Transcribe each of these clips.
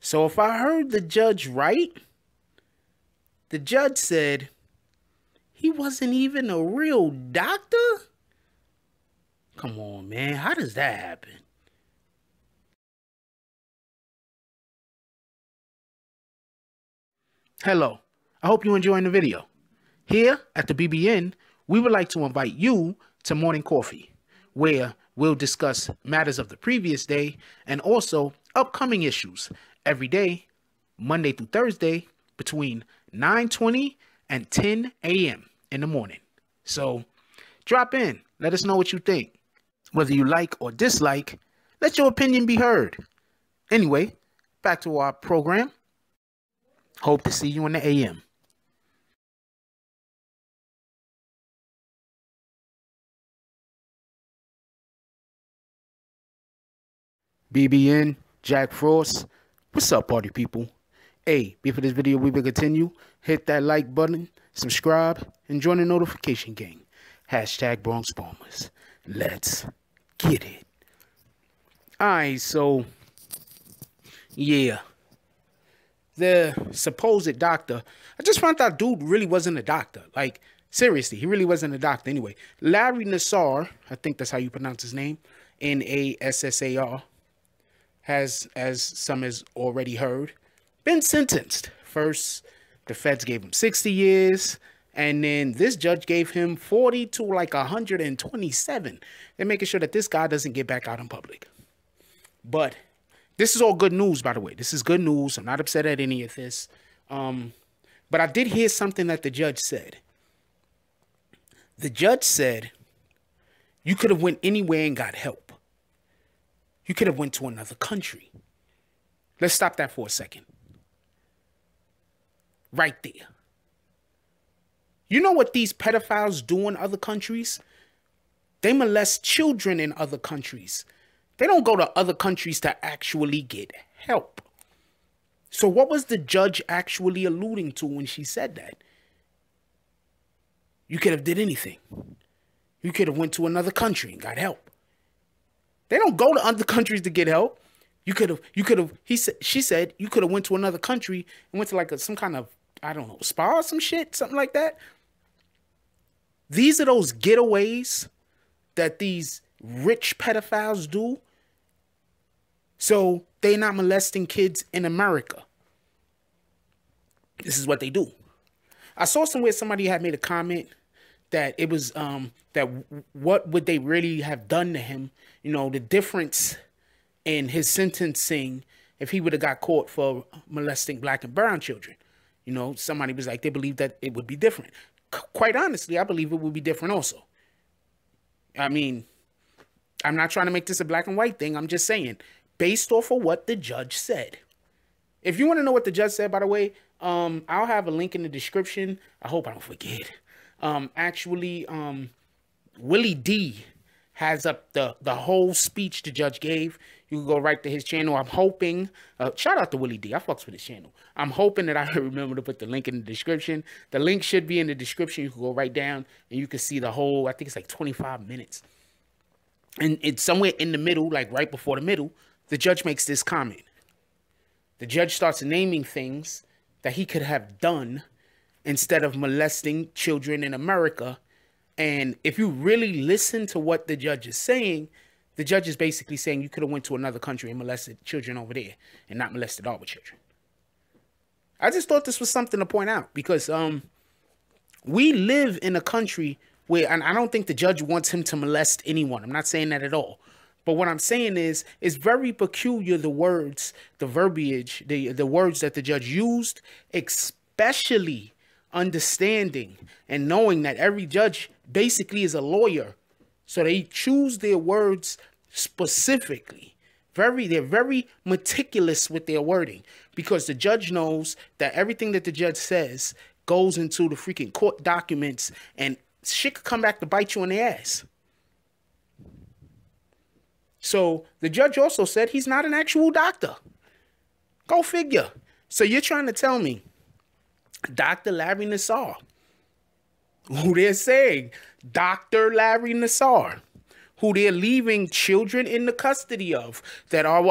So if I heard the judge right, the judge said he wasn't even a real doctor? Come on, man. How does that happen? Hello. I hope you're enjoying the video. Here at the BBN, we would like to invite you to Morning Coffee, where we'll discuss matters of the previous day and also upcoming issues every day, Monday through Thursday, between 9:20 and 10 a.m. in the morning. So drop in. Let us know what you think. Whether you like or dislike, let your opinion be heard. Anyway, back to our program. Hope to see you in the AM. BBN, Jack Frost. What's up, party people? Hey, before this video we will continue, hit that like button, subscribe, and join the notification gang. Hashtag Bronx Bombers. Let's get it. Alright, so, yeah. The supposed doctor, I just found out dude really wasn't a doctor. Like, seriously, he really wasn't a doctor anyway. Larry Nassar, I think that's how you pronounce his name, Nassar, has, as some has already heard, been sentenced. First, the feds gave him 60 years, and then this judge gave him 40 to like 127. They're making sure that this guy doesn't get back out in public. But this is all good news, by the way. This is good news. I'm not upset at any of this. But I did hear something that the judge said. The judge said, you could have went anywhere and got help. You could have went to another country. Let's stop that for a second. Right there. You know what these pedophiles do in other countries? They molest children in other countries. They don't go to other countries to actually get help. So what was the judge actually alluding to when she said that? You could have did anything. You could have went to another country and got help. They don't go to other countries to get help. She said you could have went to another country and went to like some kind of, I don't know, spa or some shit, something like that. These are those getaways that these rich pedophiles do. So they're not molesting kids in America. This is what they do. I saw somewhere somebody had made a comment that it was that what would they really have done to him? You know, the difference in his sentencing if he would have got caught for molesting black and brown children. You know, somebody was like, they believe that it would be different. Quite honestly, I believe it would be different also. I mean, I'm not trying to make this a black and white thing. I'm just saying, based off of what the judge said. If you want to know what the judge said, by the way, I'll have a link in the description. I hope I don't forget. Willie D has up the whole speech the judge gave. You can go right to his channel. I'm hoping, shout out to Willie D. I fucks with his channel. I'm hoping that I remember to put the link in the description. The link should be in the description. You can go right down and you can see the whole, I think it's like 25 minutes. And it's somewhere in the middle, like right before the middle, the judge makes this comment. The judge starts naming things that he could have done instead of molesting children in America. And if you really listen to what the judge is saying, the judge is basically saying you could have went to another country and molested children over there and not molested all the children. I just thought this was something to point out because we live in a country where, and I don't think the judge wants him to molest anyone. I'm not saying that at all. But what I'm saying is, it's very peculiar, the words, the verbiage, the words that the judge used, especially understanding and knowing that every judge basically is a lawyer. So they choose their words specifically. They're very meticulous with their wording because the judge knows that everything that the judge says goes into the freaking court documents and shit could come back to bite you in the ass. So the judge also said he's not an actual doctor. Go figure. So you're trying to tell me Dr. Larry Nassar, who they're saying, Dr. Larry Nassar, who they're leaving children in the custody of, that are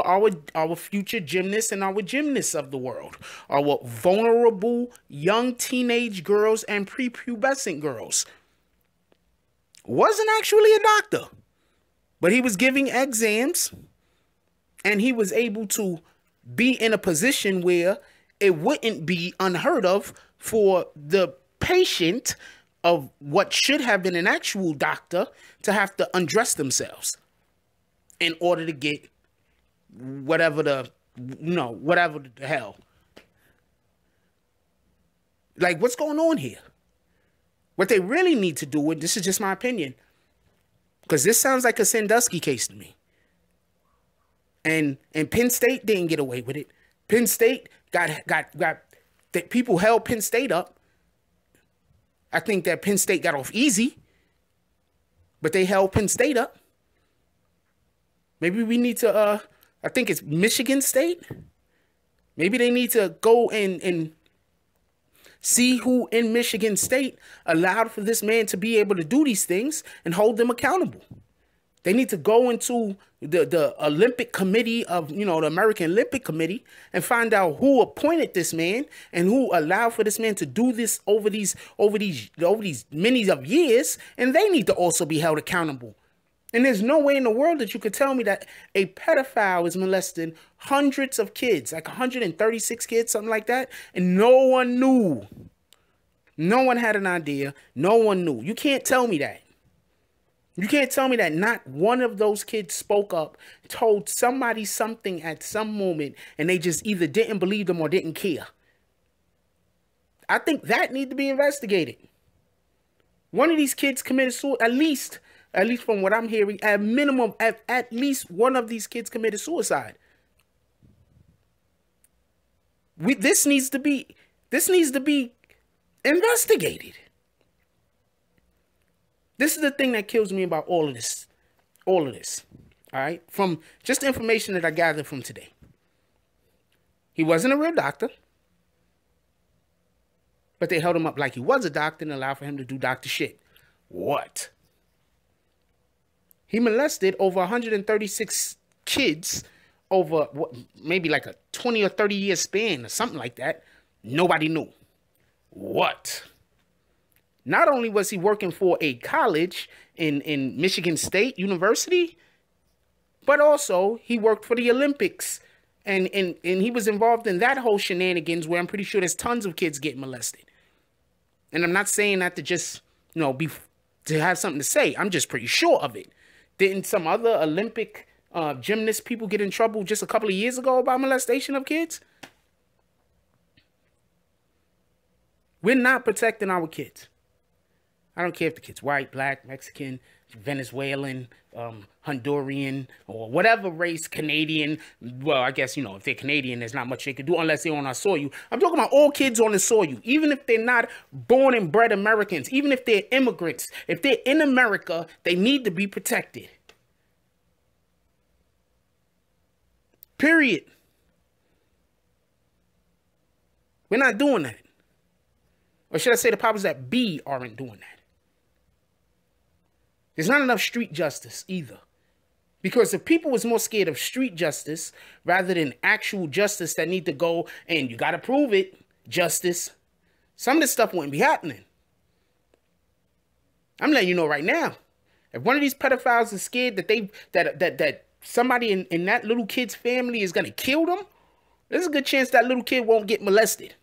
our future gymnasts and our gymnasts of the world, our vulnerable young teenage girls and prepubescent girls. Wasn't actually a doctor, but he was giving exams, and he was able to be in a position where it wouldn't be unheard of for the patient of what should have been an actual doctor to have to undress themselves in order to get whatever the hell. Like, what's going on here? What they really need to do, and this is just my opinion, because this sounds like a Sandusky case to me. And Penn State didn't get away with it. Penn State got that people held Penn State up. I think that Penn State got off easy, but they held Penn State up. Maybe we need to, I think it's Michigan State. Maybe they need to go and see who in Michigan State allowed for this man to be able to do these things and hold them accountable. They need to go into the Olympic Committee of, the American Olympic Committee, and find out who appointed this man and who allowed for this man to do this over these many of years. And they need to also be held accountable. And there's no way in the world that you could tell me that a pedophile is molesting hundreds of kids, like 136 kids, something like that, and no one knew. No one had an idea. No one knew. You can't tell me that. You can't tell me that not one of those kids spoke up, told somebody something at some moment, and they just either didn't believe them or didn't care. I think that needs to be investigated. One of these kids committed suicide, at least from what I'm hearing, at minimum, at least one of these kids committed suicide. This needs to be investigated. This is the thing that kills me about all of this. All right? From just the information that I gathered from today. He wasn't a real doctor, but they held him up like he was a doctor and allowed for him to do doctor shit. What? He molested over 136 kids over maybe like a 20 or 30 year span or something like that. Nobody knew. What? Not only was he working for a college in Michigan State University, but also he worked for the Olympics. And he was involved in that whole shenanigans where I'm pretty sure there's tons of kids getting molested. And I'm not saying that to just, to have something to say. I'm just pretty sure of it. Didn't some other Olympic gymnast people get in trouble just a couple of years ago about molestation of kids? We're not protecting our kids. I don't care if the kid's white, black, Mexican, Venezuelan, Honduran, or whatever race, Canadian. Well, I guess, if they're Canadian, there's not much they can do unless they're on our soil. I'm talking about all kids on the soil, even if they're not born and bred Americans, even if they're immigrants. If they're in America, they need to be protected. Period. We're not doing that. Or should I say the powers that be aren't doing that. There's not enough street justice either. Because if people was more scared of street justice rather than actual justice that need to go and you got to prove it, justice, some of this stuff wouldn't be happening. I'm letting you know right now. If one of these pedophiles is scared that somebody in that little kid's family is going to kill them, there's a good chance that little kid won't get molested.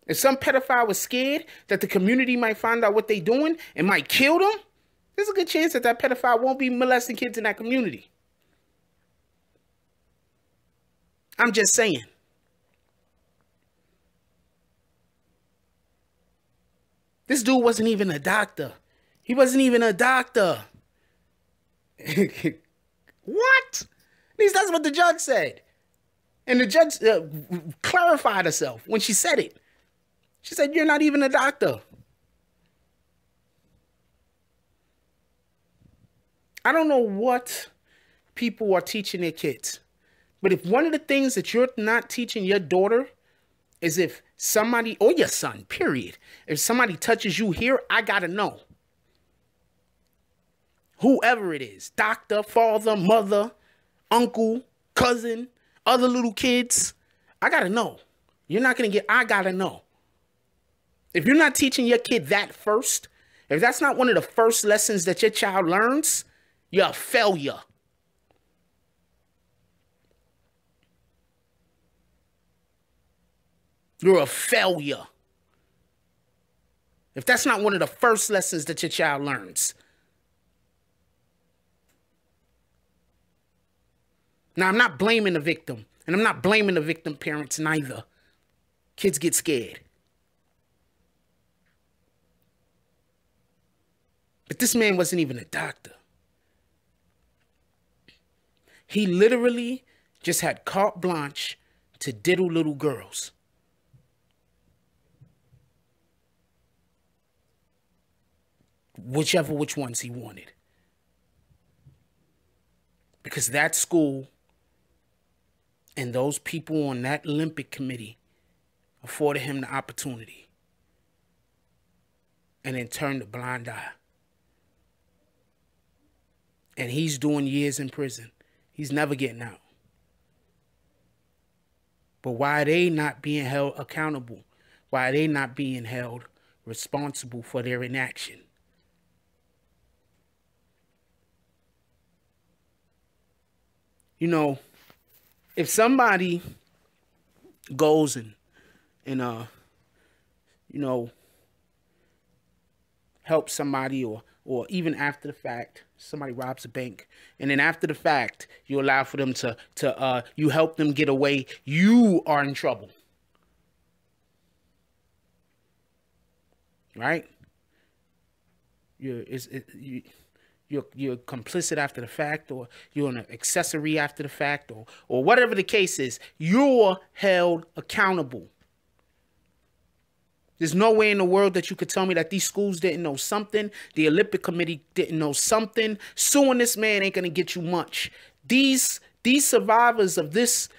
If some pedophile was scared that the community might find out what they're doing and might kill them, there's a good chance that pedophile won't be molesting kids in that community. I'm just saying. This dude wasn't even a doctor. He wasn't even a doctor. What? At least that's what the judge said. And the judge clarified herself when she said it. She said, you're not even a doctor. I don't know what people are teaching their kids. But if one of the things that you're not teaching your daughter is if somebody, or your son, period, if somebody touches you here, I got to know. Whoever it is, doctor, father, mother, uncle, cousin, other little kids, I gotta know. You're not gonna get, I gotta know. If you're not teaching your kid that first, if that's not one of the first lessons that your child learns, you're a failure. You're a failure. If that's not one of the first lessons that your child learns. Now, I'm not blaming the victim, and I'm not blaming the victim parents neither. Kids get scared. But this man wasn't even a doctor. He literally just had carte blanche to diddle little girls. Which ones he wanted. Because that school and those people on that Olympic committee afforded him the opportunity. And then turned a blind eye. And he's doing years in prison. He's never getting out. But why are they not being held accountable? Why are they not being held responsible for their inaction? You know, if somebody goes and you know, helps somebody, or even after the fact, somebody robs a bank, and then after the fact, you allow for them you help them get away, you are in trouble. Right? You're complicit after the fact, or you're an accessory after the fact, or whatever the case is, you're held accountable. There's no way in the world that you could tell me that these schools didn't know something. The Olympic Committee didn't know something. Suing this man ain't gonna get you much. These survivors of these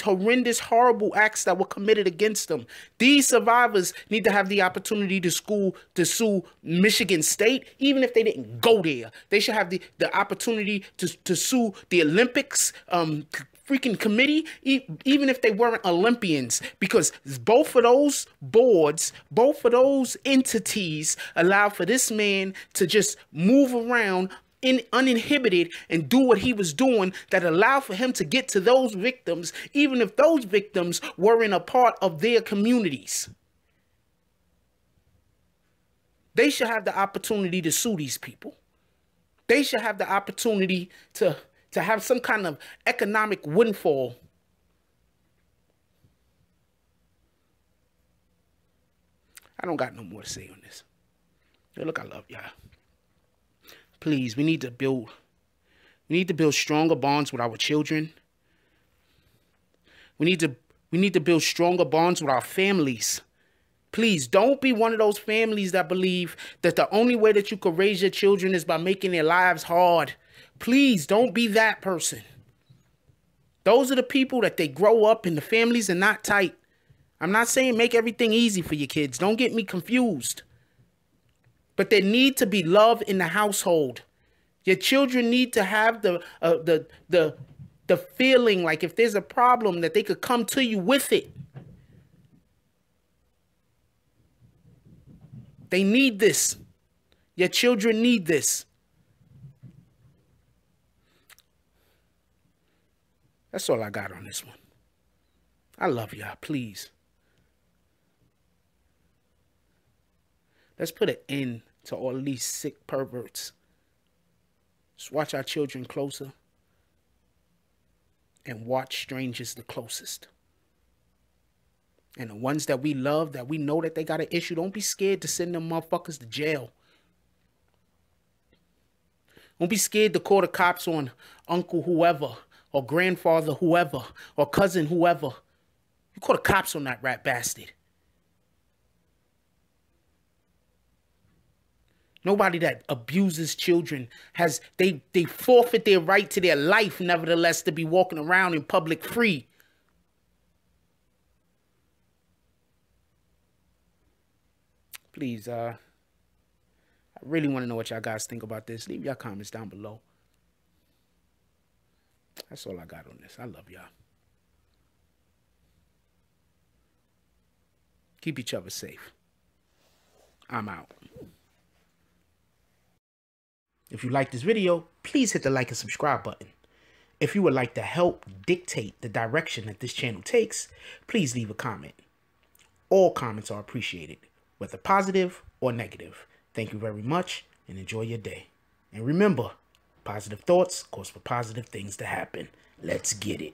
horrendous, horrible acts that were committed against them, these survivors need to have the opportunity to sue Michigan State, even if they didn't go there. They should have the opportunity to sue the Olympics freaking committee, even if they weren't Olympians, because both of those boards, both of those entities allow for this man to just move around uninhibited and do what he was doing, that allowed for him to get to those victims, even if those victims weren't a part of their communities. They should have the opportunity to sue these people. They should have the opportunity to have some kind of economic windfall. I don't got no more to say on this. Hey, look, I love y'all. Please, we need to build stronger bonds with our children. We need to build stronger bonds with our families. Please don't be one of those families that believe that the only way that you can raise your children is by making their lives hard. Please don't be that person. Those are the people that they grow up and the families are not tight. I'm not saying make everything easy for your kids. Don't get me confused. But there need to be love in the household. Your children need to have the feeling like if there's a problem that they could come to you with it. They need this. Your children need this. That's all I got on this one. I love y'all, please. Let's put an end to all these sick perverts. Just watch our children closer and watch strangers the closest. And the ones that we love, that we know that they got an issue, don't be scared to send them motherfuckers to jail. Don't be scared to call the cops on uncle whoever, or grandfather whoever, or cousin whoever. You call the cops on that rat bastard. Nobody that abuses children they forfeit their right to their life, nevertheless, to be walking around in public free. Please, I I really want to know what y'all guys think about this. Leave your comments down below. That's all I got on this. I love y'all. Keep each other safe. I'm out. If you like this video, please hit the like and subscribe button. If you would like to help dictate the direction that this channel takes, please leave a comment. All comments are appreciated, whether positive or negative. Thank you very much and enjoy your day. And remember, positive thoughts cause for positive things to happen. Let's get it.